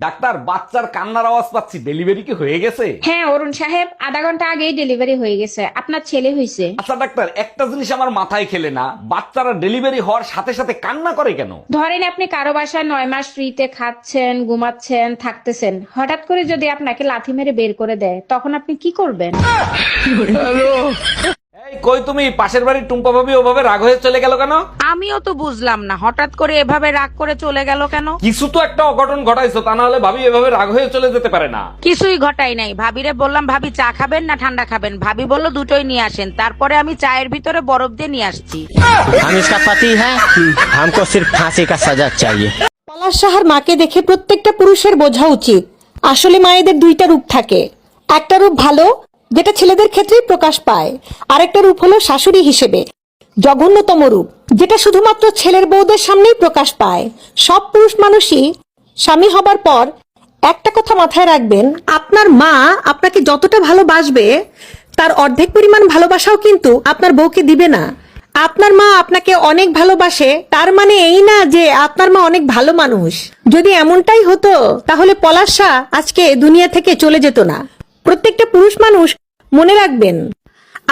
Doctor, বাচ্চার কান্নার আওয়াজ পাচ্ছি, ডেলিভারি কি হয়ে গেছে? হ্যাঁ অরুণ সাহেব, আধা ঘন্টা আগেই ডেলিভারি হয়ে গেছে, আপনার ছেলে হয়েছে। আচ্ছা ডাক্তার, একটা জিনিস আমার মাথায় খেলে না, বাচ্চারা ডেলিভারি হওয়ার সাথে সাথে কান্না করে কেন? ধরেন আপনি কারো বাসায় 9 মাস ফ্রিতে খাচ্ছেন, ঘুমাচ্ছেন, থাকতেছেন, হঠাৎ করে যদি আপনাকে লাথি মেরে বের করে দেয়, তখন আপনি কি করবেন? এই কই তুমি, পাশের বাড়ির টুম্পা ভাবি ওভাবে রাগ হয়ে চলে গেল কেন? আমিও তো বুঝলাম না হঠাৎ করে এভাবে রাগ করে চলে গেল কেন। কিছু তো একটা অঘটন ঘটাইছো, তা না হলে ভাবি এভাবে রাগ হয়ে চলে যেতে পারে না। কিছুই ঘটাই নাই, ভাবিরে বললাম ভাবি চা খাবেন না ঠান্ডা খাবেন, ভাবি বলল দুটোই নিয়ে আসেন, তারপরে আমি চায়ের ভিতরে বরফ দিয়ে নিয়ে আসছি। हम इसका पति है, हमको सिर्फ फांसी का सजा चाहिए। পলাশ সাহার মাকে দেখে প্রত্যেকটা পুরুষের বোঝা উচিত আসলে মায়েদের দুইটা রূপ থাকে। একটা রূপ ভালো, যেটা ছেলেদের ক্ষেত্রেই প্রকাশ পায়, আরেকটা রূপ হলো শাশুড়ি হিসেবে জঘন্যতম রূপ, যেটা শুধুমাত্র ছেলের বউদের সামনেই প্রকাশ পায়। সব পুরুষ মানুষই স্বামী হবার পর একটা কথা মাথায় রাখবেন, আপনার মা আপনাকে যতটা ভালোবাসবে তার অর্ধেক পরিমাণ ভালোবাসাও কিন্তু আপনার বউকে দিবে না। আপনার মা আপনাকে অনেক ভালোবাসে তার মানে এই না যে আপনার মা অনেক ভালো মানুষ। যদি এমনটাই হতো তাহলে পলাশ শাহ আজকে দুনিয়া থেকে চলে যেত না। প্রত্যেকটা পুরুষ মানুষ মনে রাখবেন,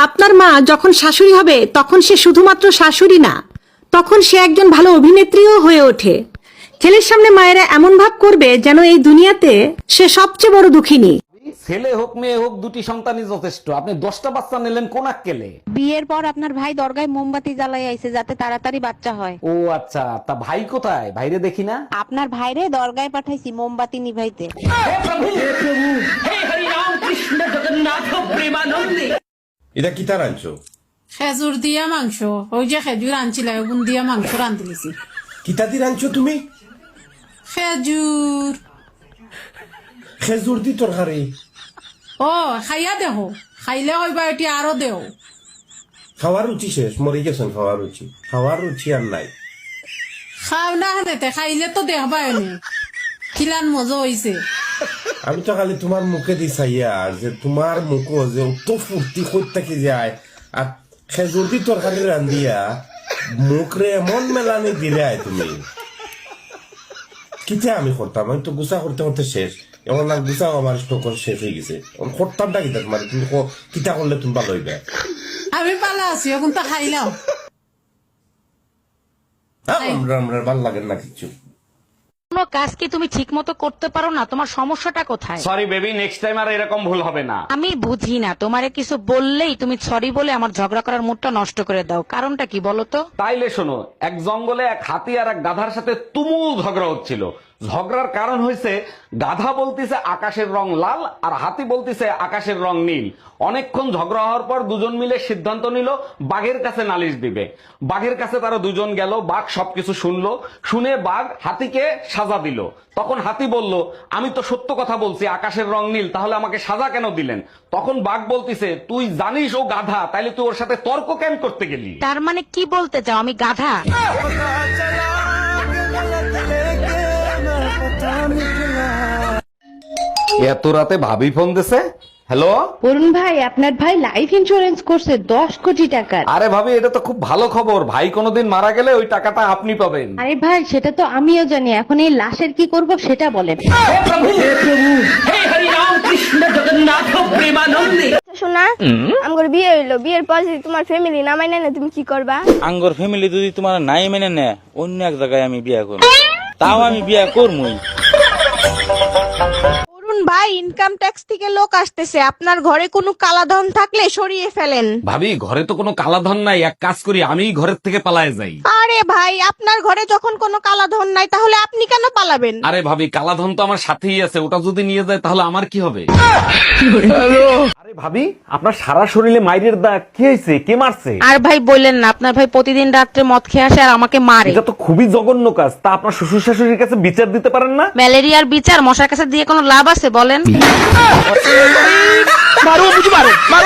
আপনার মা যখন শাশুড়ি হবে তখন সে শুধুমাত্র শাশুড়ি না, তখন সে একজন ভালো অভিনেত্রীও হয়ে ওঠে। ছেলের সামনে মায়েরা এমন ভাব করবে যেন এই দুনিয়াতে সে সবচেয়ে বড় দুঃখিনী। ছেলে হোক মেয়ে হোক, দুটি সন্তানই যথেষ্ট। আপনি 10টা বাচ্চা নিলেন কোন আক্কেলে? বিয়ের পর আপনার ভাই দরগায় মোমবাতি জ্বালাই আইছে যাতে তাড়াতাড়ি বাচ্চা হয়। ও আচ্ছা, তা ভাই কোথায়? ভাইরে দেখি না। আপনার ভাইরে দরগায় পাঠাইছি মোমবাতি নিভাইতে। এটা কি তার আনছো? খেজুর দিয়া মাংস, ওই যে খেজুর আনছিল ওগুন দিয়া মাংস রান্ধি দিছি। কিতা দিয়ে আনছো তুমি? খেজুর। খেজুর দি তরকারি? ও খাইয়া দেহ, খাইলে হইবা এটি আরো দেহ। খাওয়ার রুচি শেষ, মরে গেছেন খাওয়ার রুচি। খাওয়ার রুচি আর নাই। খাও না হেনেতে, খাইলে তো দেখবা এনে খিলান মজা হইছে। আমি তো খালি তোমার মুখে দি চাইয়া আর যে তোমার মুখও যে অত ফুর্তি করতে কি যায়, আর খেজুর দি তরকারি রান্ধিয়া মুখরে এমন মেলানি দিলে তুমি। কিতা আমি করতাম? আমি তো গুছা করতে করতে শেষ, এমন না গুছাও আমার স্টক শেষ হয়ে গেছে। করতামটা কিতা তোমার? তুমি কিতা করলে তুমি ভালো হইবে? আমি পালা আছি এখন তো খাইলাম। আমরা ভাল লাগে না কিছু। কোনো কাজ কি তুমি ঠিক মতো করতে পারো না? তোমার সমস্যাটা কোথায়? সরি বেবি, নেক্সট টাইম আর এরকম ভুল হবে না। আমি বুঝি না, তোমারে কিছু বললেই তুমি সরি বলে আমার ঝগড়া করার মুডটা নষ্ট করে দাও। কারণটা কি বলো তো? তাইলে শোনো, এক জঙ্গলে এক হাতি আর এক গাধার সাথে তুমুল ঝগড়া হচ্ছিল। ঝগড়ার কারণ হয়েছে গাধা বলতিছে আকাশের রং লাল আর হাতি বলতিছে আকাশের রং নীল। অনেকক্ষণ ঝগড়া হওয়ার পর দুজন মিলে সিদ্ধান্ত নিল বাঘের কাছে নালিশ দিবে। বাঘের কাছে তারা দুজন গেল, বাঘ সবকিছু শুনলো, শুনে বাঘ হাতিকে সাজা দিল। তখন হাতি বলল, আমি তো সত্য কথা বলছি, আকাশের রং নীল, তাহলে আমাকে সাজা কেন দিলেন? তখন বাঘ বলতিছে, তুই জানিস ও গাধা, তাইলে তুই ওর সাথে তর্ক কেন করতে গেলি? তার মানে কি বলতে চাও আমি গাধা? এত রাতে ভাবি ফোন দিছে। হ্যালো অরুণ ভাই, আপনার ভাই লাইফ ইন্সুরেন্স করছে 10 কোটি টাকার। আরে ভাবি, এটা তো খুব ভালো খবর। ভাই কোনোদিন মারা গেলে ওই টাকাটা আপনি পাবেন। আরে ভাই, সেটা তো আমিও জানি, এখন এই লাশের কি করব সেটা বলেন। শোনা, আমার বিয়ে হইলো, বিয়ের পর যদি তোমার ফ্যামিলি না মাইনে না, তুমি কি করবা? আঙ্গর ফ্যামিলি যদি তোমার নাই মেনে নেয়, অন্য এক জায়গায় আমি বিয়া করব। তাও আমি বিয়া করবই। অরুণ ভাই, ইনকাম ট্যাক্স থেকে লোক আসতেছে, আপনার ঘরে কোনো কালাধন থাকলে সরিয়ে ফেলেন। ভাবি, ঘরে তো কোনো কালাধন নাই, এক কাজ করি, আমি ঘরের থেকে পালায়ে যাই। আরে ভাই, আপনার ঘরে যখন কোনো কালাধন নাই তাহলে আপনি কেন পালাবেন? আরে ভাবি, কালাধন তো আমার সাথেই আছে, ওটা যদি নিয়ে যায় তাহলে আমার কি হবে? আরে ভাবি, আপনার সারা শরীরে মাইরের দাগ, কি হয়েছে? কে মারছে? আর ভাই বললেন না, আপনার ভাই প্রতিদিন রাত্রে মদ খেয়ে আসে আর আমাকে মারে। এটা তো খুবই জঘন্য কাজ। তা আপনার শ্বশুর শাশুড়ির কাছে বিচার দিতে পারেন না? ম্যালেরিয়ার বিচার মশার কাছে দিয়ে কোনো লাভ আছে বলেন?